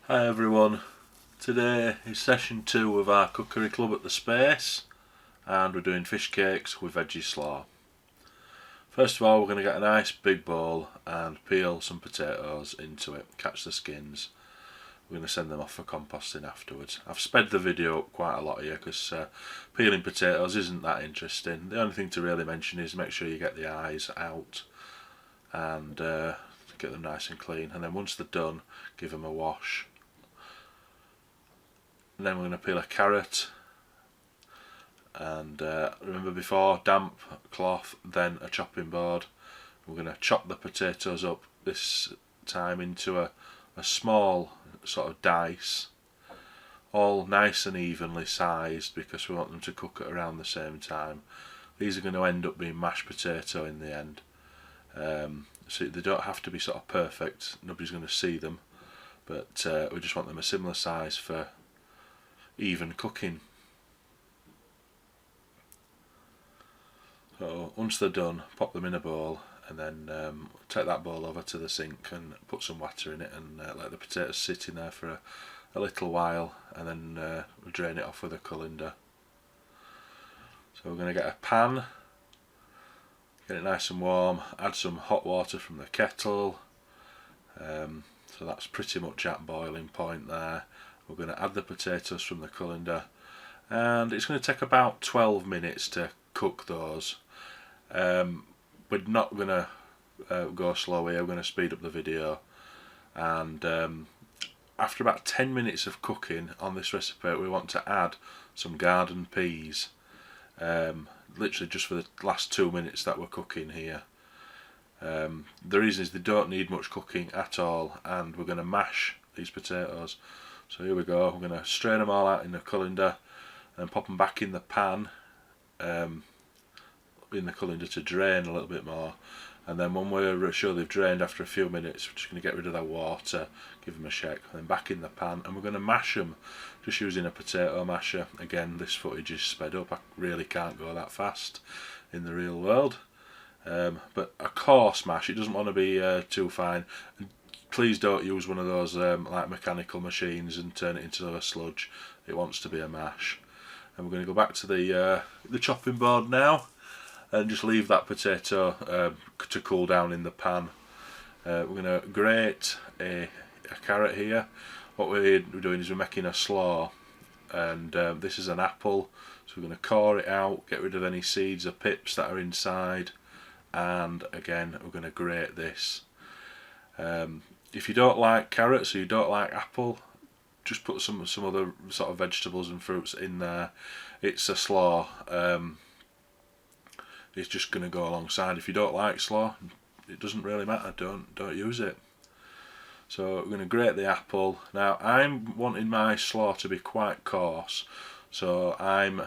Hi everyone, today is session 2 of our cookery club at the Space and we're doing fish cakes with Veggie Slaw. First of all, we're going to get a nice big bowl and peel some potatoes into it, catch the skins. We're going to send them off for composting afterwards. I've sped the video up quite a lot here because peeling potatoes isn't that interesting. The only thing to really mention is make sure you get the eyes out and get them nice and clean, and then once they're done, give them a wash. And then we're going to peel a carrot, and remember before, damp cloth, then a chopping board. We're going to chop the potatoes up this time into a small sort of dice, all nice and evenly sized because we want them to cook at around the same time. These are going to end up being mashed potato in the end, so they don't have to be sort of perfect, nobody's going to see them, but we just want them a similar size for even cooking. So once they're done, pop them in a bowl and then take that bowl over to the sink and put some water in it and let the potatoes sit in there for a little while, and then drain it off with a colander. So we're going to get a pan, get it nice and warm, add some hot water from the kettle, so that's pretty much at boiling point there. We're going to add the potatoes from the colander, and it's going to take about 12 minutes to cook those. We're not going to go slow here, we're going to speed up the video, and after about 10 minutes of cooking on this recipe we want to add some garden peas, literally just for the last 2 minutes that we're cooking here. The reason is they don't need much cooking at all, and we're going to mash these potatoes. So here we go, we're going to strain them all out in the colander and pop them back in the pan, in the colander to drain a little bit more, and then when we're sure they've drained after a few minutes, we're just going to get rid of that water, give them a shake, and then back in the pan, and we're going to mash them just using a potato masher. Again, this footage is sped up, I really can't go that fast in the real world, but a coarse mash, it doesn't want to be too fine. Please don't use one of those like mechanical machines and turn it into a sludge. It wants to be a mash. And we're going to go back to the chopping board now and just leave that potato to cool down in the pan. We're going to grate a carrot here. What we're doing is we're making a slaw, and this is an apple, so we're going to core it out, get rid of any seeds or pips that are inside, and again we're going to grate this. If you don't like carrots or you don't like apple, just put some other sort of vegetables and fruits in there. It's a slaw. It's just going to go alongside. If you don't like slaw, it doesn't really matter. Don't use it. So we're going to grate the apple. Now I'm wanting my slaw to be quite coarse, so I'm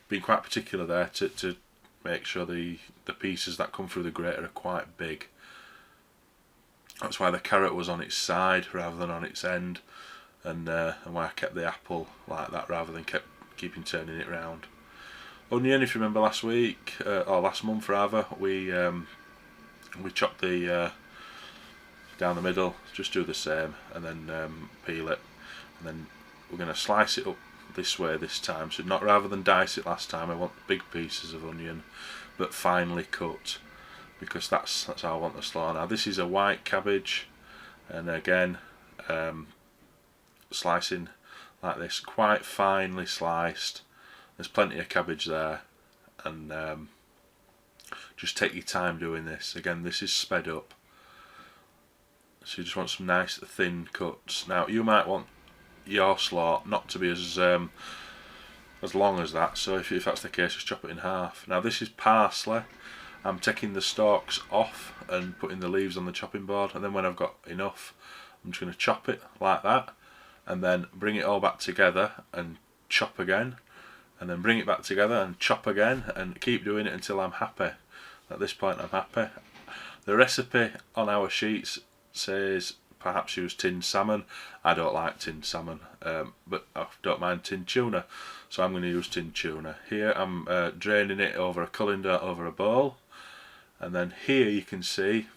being quite particular there to make sure the pieces that come through the grater are quite big. That's why the carrot was on its side rather than on its end, and why I kept the apple like that rather than keeping turning it round. Onion, if you remember last week, or last month rather, we chopped the down the middle, just do the same, and then peel it, and then we're going to slice it up this way this time, so not rather than dice it last time. I want big pieces of onion but finely cut, because that's how I want the slaw. Now this is a white cabbage, and again slicing like this, quite finely sliced. There's plenty of cabbage there, and just take your time doing this. Again, this is sped up, so you just want some nice thin cuts. Now you might want your slaw not to be as long as that, so if that's the case, just chop it in half. Now this is parsley. I'm taking the stalks off and putting the leaves on the chopping board, and then when I've got enough, I'm just going to chop it like that, and then bring it all back together and chop again, and then bring it back together and chop again, and keep doing it until I'm happy. At this point I'm happy. The recipe on our sheets says perhaps use tinned salmon. I don't like tinned salmon, but I don't mind tinned tuna, so I'm going to use tinned tuna. Here I'm draining it over a colander over a bowl, and then here you can see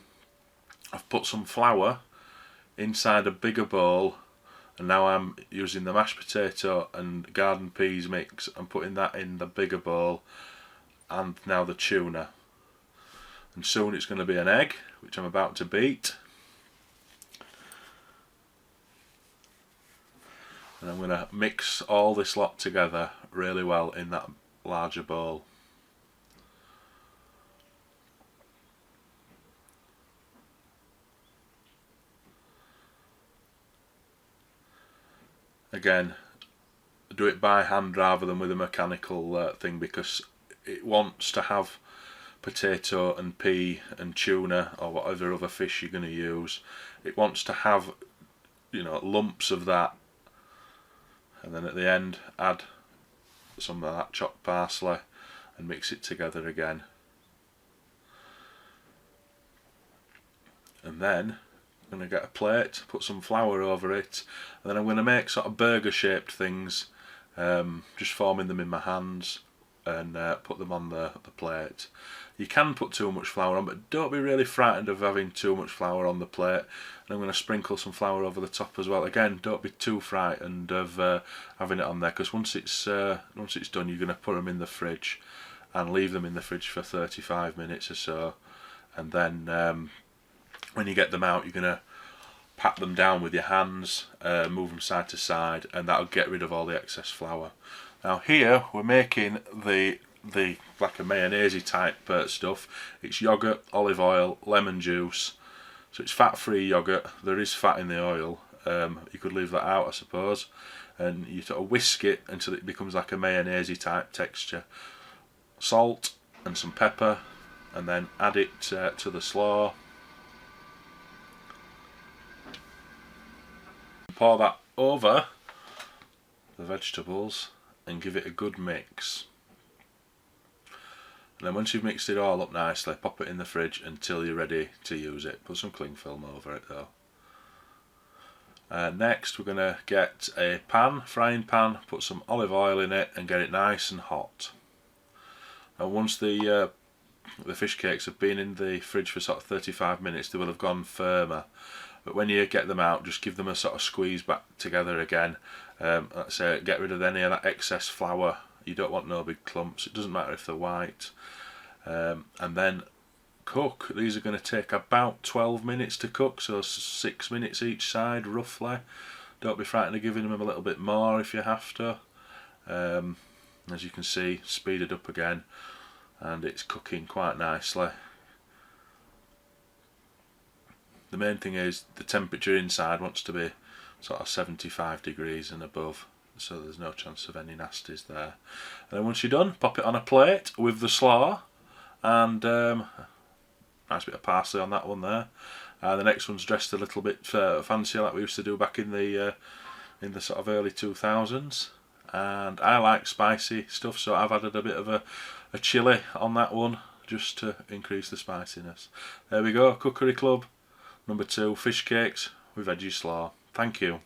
I've put some flour inside a bigger bowl And now I'm using the mashed potato and garden peas mix and putting that in the bigger bowl, and now the tuna. And soon it's going to be an egg, which I'm about to beat. And I'm going to mix all this lot together really well in that larger bowl. Again, do it by hand rather than with a mechanical thing, because it wants to have potato and pea and tuna or whatever other fish you're going to use. It wants to have, you know, lumps of that, and then at the end add some of that chopped parsley and mix it together again. And then I'm going to get a plate, put some flour over it, and then I'm going to make sort of burger shaped things, just forming them in my hands, and put them on the plate. You can put too much flour on, but don't be really frightened of having too much flour on the plate. And I'm going to sprinkle some flour over the top as well. Again, don't be too frightened of having it on there, because once it's done, you're going to put them in the fridge and leave them in the fridge for 35 minutes or so. And then when you get them out, you're going to pat them down with your hands, move them side to side, and that'll get rid of all the excess flour. Now here we're making the like a mayonnaise type stuff. It's yogurt, olive oil, lemon juice. So it's fat-free yogurt. There is fat in the oil. You could leave that out, I suppose. And you sort of whisk it until it becomes like a mayonnaise type texture. Salt and some pepper, and then add it to the slaw. Pour that over the vegetables and give it a good mix. And then once you've mixed it all up nicely, pop it in the fridge until you're ready to use it. Put some cling film over it though. Next we're going to get a frying pan, put some olive oil in it and get it nice and hot. And once the fish cakes have been in the fridge for sort of 35 minutes, they will have gone firmer. But when you get them out, just give them a sort of squeeze back together again. Let's say, get rid of any of that excess flour. You don't want no big clumps. It doesn't matter if they're white. And then cook. These are going to take about 12 minutes to cook, so 6 minutes each side roughly. Don't be frightened of giving them a little bit more if you have to. As you can see, speeded up again, and it's cooking quite nicely. The main thing is the temperature inside wants to be sort of 75 degrees and above, so there's no chance of any nasties there. And then once you're done, pop it on a plate with the slaw, and nice bit of parsley on that one there. The next one's dressed a little bit fancier, like we used to do back in the sort of early 2000s. And I like spicy stuff, so I've added a bit of a chilli on that one just to increase the spiciness. There we go, Cookery Club No.2 fish cakes with veggie slaw. Thank you.